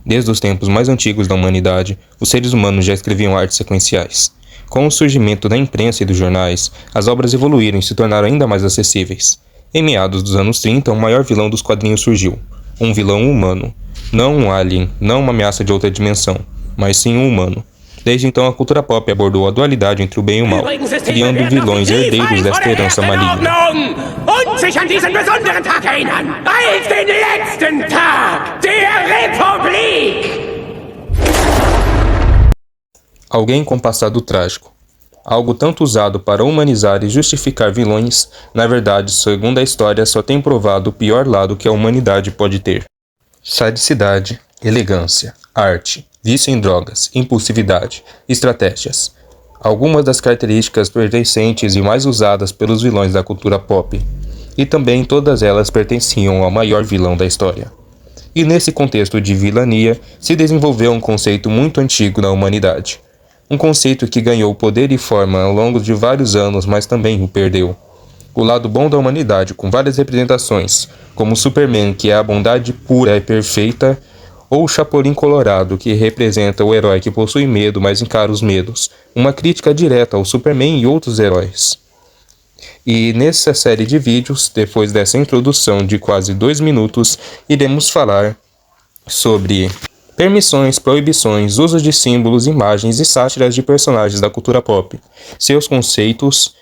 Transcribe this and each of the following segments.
Desde os tempos mais antigos da humanidade, os seres humanos já escreviam artes sequenciais. Com o surgimento da imprensa e dos jornais, as obras evoluíram e se tornaram ainda mais acessíveis. Em meados dos anos 30, o maior vilão dos quadrinhos surgiu. Um vilão humano. Não um alien, não uma ameaça de outra dimensão, mas sim um humano. Desde então, a cultura pop abordou a dualidade entre o bem e o mal, criando vilões herdeiros desta herança maligna. Und sich an diesen besonderen Tag erinnern, als den letzten Tag der Republik! Alguém com passado trágico. Algo tanto usado para humanizar e justificar vilões, na verdade, segundo a história, só tem provado o pior lado que a humanidade pode ter. Sadicidade, elegância, arte, vício em drogas, impulsividade, estratégias. Algumas das características pertencentes e mais usadas pelos vilões da cultura pop. E também todas elas pertenciam ao maior vilão da história. E nesse contexto de vilania, se desenvolveu um conceito muito antigo na humanidade. Um conceito que ganhou poder e forma ao longo de vários anos, mas também o perdeu. O lado bom da humanidade, com várias representações, como Superman, que é a bondade pura e perfeita, ou o Chapolin Colorado, que representa o herói que possui medo, mas encara os medos. Uma crítica direta ao Superman e outros heróis. E nessa série de vídeos, depois dessa introdução de quase 2 minutos, iremos falar sobre permissões, proibições, uso de símbolos, imagens e sátiras de personagens da cultura pop, seus conceitos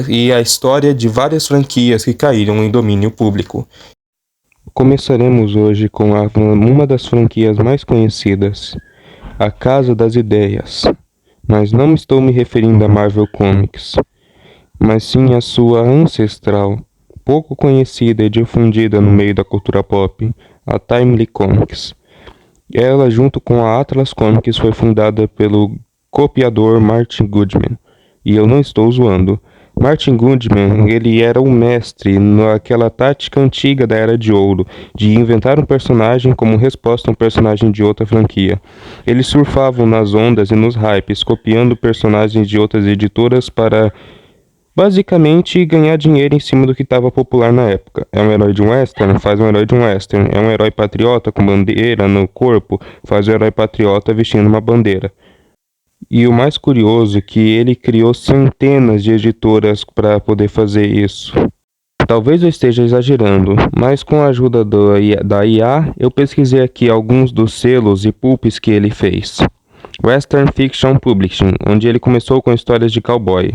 e a história de várias franquias que caíram em domínio público. Começaremos hoje com uma das franquias mais conhecidas, a Casa das Ideias, mas não estou me referindo a Marvel Comics, mas sim a sua ancestral, pouco conhecida e difundida no meio da cultura pop, a Timely Comics. Ela, junto com a Atlas Comics, foi fundada pelo copiador Martin Goodman. E eu não estou zoando. Martin Goodman, ele era o mestre naquela tática antiga da Era de Ouro, de inventar um personagem como resposta a um personagem de outra franquia. Eles surfavam nas ondas e nos hypes, copiando personagens de outras editoras para basicamente ganhar dinheiro em cima do que estava popular na época. É um herói de um western? Faz um herói de um western. É um herói patriota com bandeira no corpo? Faz um herói patriota vestindo uma bandeira. E o mais curioso é que ele criou centenas de editoras para poder fazer isso. Talvez eu esteja exagerando, mas com a ajuda da IA, eu pesquisei aqui alguns dos selos e pulps que ele fez. Western Fiction Publishing, onde ele começou com histórias de cowboy.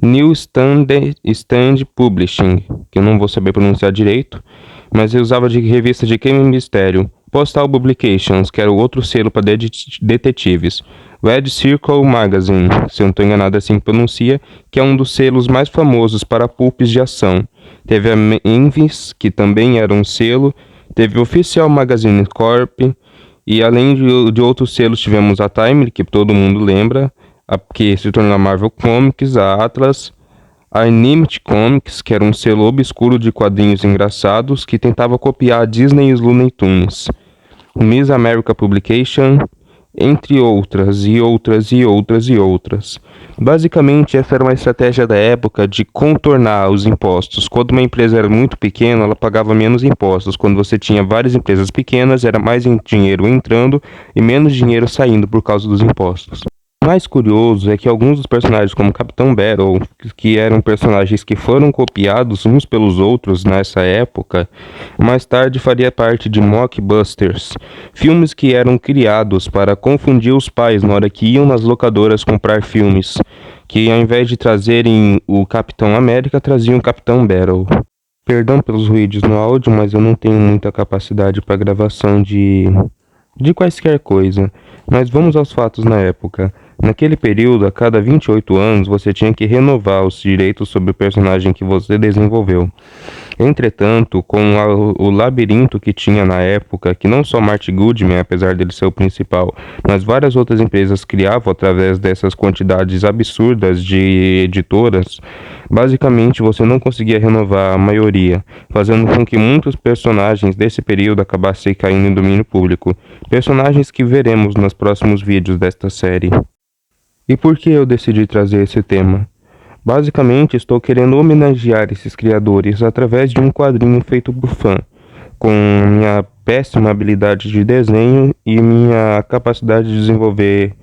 New Stand Publishing, que eu não vou saber pronunciar direito, mas ele usava de revista de crime e mistério. Postal Publications, que era o outro selo para detetives. Red Circle Magazine, se eu não estou enganado assim pronuncia, que é um dos selos mais famosos para pulps de ação. Teve a Envis, que também era um selo. Teve o Official Magazine Corp. E além de outros selos, tivemos a Time, que todo mundo lembra, que se tornou a Marvel Comics, a Atlas, a Animate Comics, que era um selo obscuro de quadrinhos engraçados que tentava copiar a Disney e os Looney Tunes, Miss America Publication, entre outras e outras e outras e outras. Basicamente, essa era uma estratégia da época de contornar os impostos. Quando uma empresa era muito pequena, ela pagava menos impostos. Quando você tinha várias empresas pequenas, era mais dinheiro entrando e menos dinheiro saindo por causa dos impostos. O mais curioso é que alguns dos personagens, como Capitão Battle, que eram personagens que foram copiados uns pelos outros nessa época, mais tarde faria parte de mockbusters, filmes que eram criados para confundir os pais na hora que iam nas locadoras comprar filmes, que ao invés de trazerem o Capitão América, traziam o Capitão Battle. Perdão pelos ruídos no áudio, mas eu não tenho muita capacidade para gravação de quaisquer coisa. Mas vamos aos fatos na época. Naquele período, a cada 28 anos, você tinha que renovar os direitos sobre o personagem que você desenvolveu. Entretanto, com o labirinto que tinha na época, que não só Martin Goodman, apesar dele ser o principal, mas várias outras empresas criavam através dessas quantidades absurdas de editoras, basicamente você não conseguia renovar a maioria, fazendo com que muitos personagens desse período acabassem caindo em domínio público. Personagens que veremos nos próximos vídeos desta série. E por que eu decidi trazer esse tema? Basicamente, estou querendo homenagear esses criadores através de um quadrinho feito por fã. com minha péssima habilidade de desenho e minha capacidade de desenvolver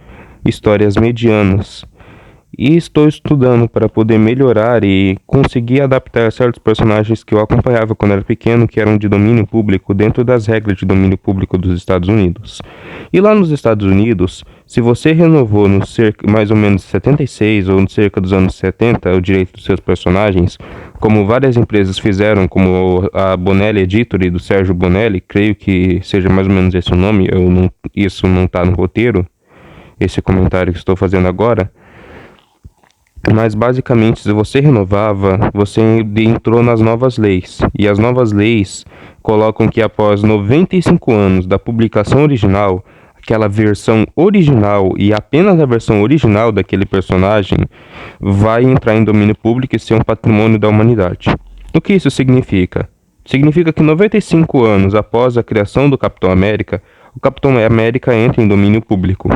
histórias medianas. E estou estudando para poder melhorar e conseguir adaptar certos personagens que eu acompanhava quando era pequeno, que eram de domínio público, dentro das regras de domínio público dos Estados Unidos. E lá nos Estados Unidos, se você renovou no cerca mais ou menos 76 ou no cerca dos anos 70 o direito dos seus personagens, como várias empresas fizeram, como a Bonelli Editory do Sérgio Bonelli, creio que seja mais ou menos esse o nome, isso não está no roteiro, esse comentário que estou fazendo agora. Mas basicamente, se você renovava, você entrou nas novas leis. E as novas leis colocam que após 95 anos da publicação original, aquela versão original e apenas a versão original daquele personagem vai entrar em domínio público e ser um patrimônio da humanidade. O que isso significa? Significa que 95 anos após a criação do Capitão América, o Capitão América entra em domínio público.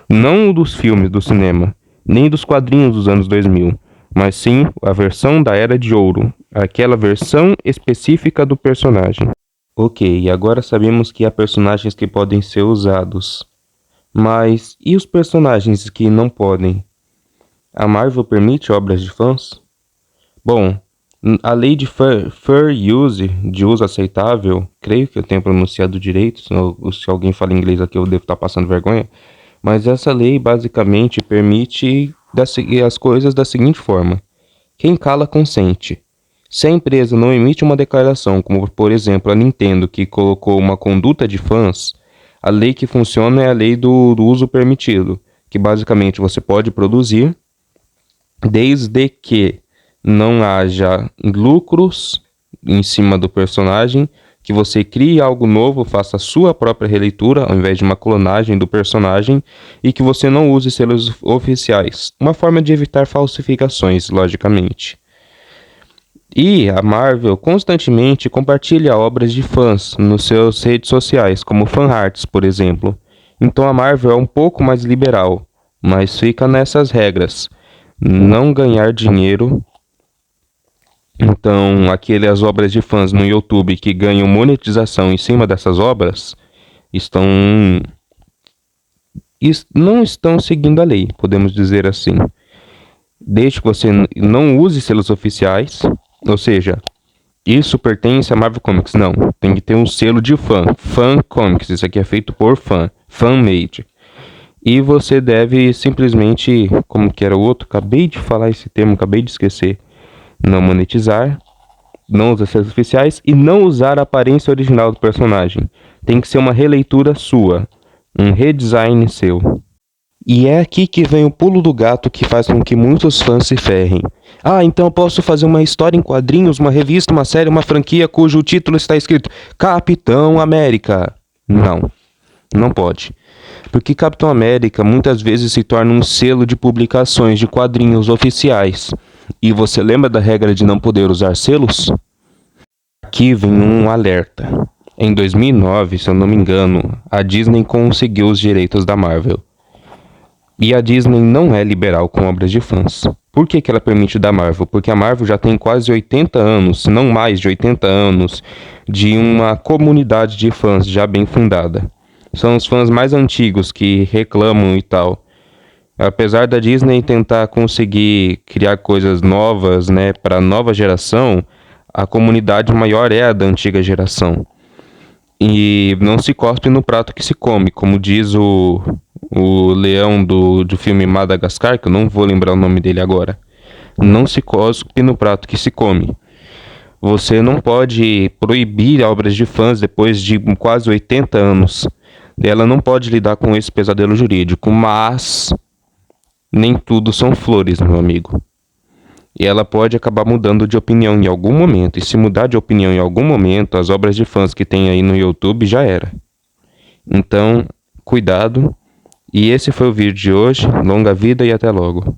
Não dos filmes do cinema, nem dos quadrinhos dos anos 2000, mas sim a versão da Era de Ouro, aquela versão específica do personagem. Ok, agora sabemos que há personagens que podem ser usados, mas e os personagens que não podem? A Marvel permite obras de fãs? Bom, a lei de fair use, de uso aceitável, creio que eu tenho pronunciado direito, se alguém fala inglês aqui eu devo estar passando vergonha, mas essa lei basicamente permite as coisas da seguinte forma: quem cala consente. Se a empresa não emite uma declaração, como por exemplo a Nintendo, que colocou uma conduta de fãs, a lei que funciona é a lei do uso permitido, que basicamente você pode produzir, desde que não haja lucros em cima do personagem, que você crie algo novo, faça a sua própria releitura, ao invés de uma clonagem do personagem, e que você não use selos oficiais. Uma forma de evitar falsificações, logicamente. E a Marvel constantemente compartilha obras de fãs nos seus redes sociais, como fanarts, por exemplo. Então a Marvel é um pouco mais liberal, mas fica nessas regras. Não ganhar dinheiro. Então, as obras de fãs no YouTube que ganham monetização em cima dessas obras não estão seguindo a lei, podemos dizer assim. Desde que você não use selos oficiais, ou seja, isso pertence a Marvel Comics. Não, tem que ter um selo de Fan Comics, isso aqui é feito por fan-made. E você deve simplesmente, como que era o outro, acabei de falar esse termo, acabei de esquecer. Não monetizar, não usar selos oficiais e não usar a aparência original do personagem. Tem que ser uma releitura sua, um redesign seu. E é aqui que vem o pulo do gato que faz com que muitos fãs se ferrem. Ah, então eu posso fazer uma história em quadrinhos, uma revista, uma série, uma franquia cujo título está escrito Capitão América. Não pode. Porque Capitão América muitas vezes se torna um selo de publicações de quadrinhos oficiais. E você lembra da regra de não poder usar selos? Aqui vem um alerta. Em 2009, se eu não me engano, a Disney conseguiu os direitos da Marvel. E a Disney não é liberal com obras de fãs. Por que ela permite da Marvel? Porque a Marvel já tem quase 80 anos, se não mais de 80 anos, de uma comunidade de fãs já bem fundada. São os fãs mais antigos que reclamam e tal. Apesar da Disney tentar conseguir criar coisas novas, né, para a nova geração, a comunidade maior é a da antiga geração. E não se cospe no prato que se come, como diz o leão do filme Madagascar, que eu não vou lembrar o nome dele agora. Não se cospe no prato que se come. Você não pode proibir obras de fãs depois de quase 80 anos. Ela não pode lidar com esse pesadelo jurídico, mas nem tudo são flores, meu amigo. E ela pode acabar mudando de opinião em algum momento. E se mudar de opinião em algum momento, as obras de fãs que tem aí no YouTube já era. Então, cuidado. E esse foi o vídeo de hoje. Longa vida e até logo.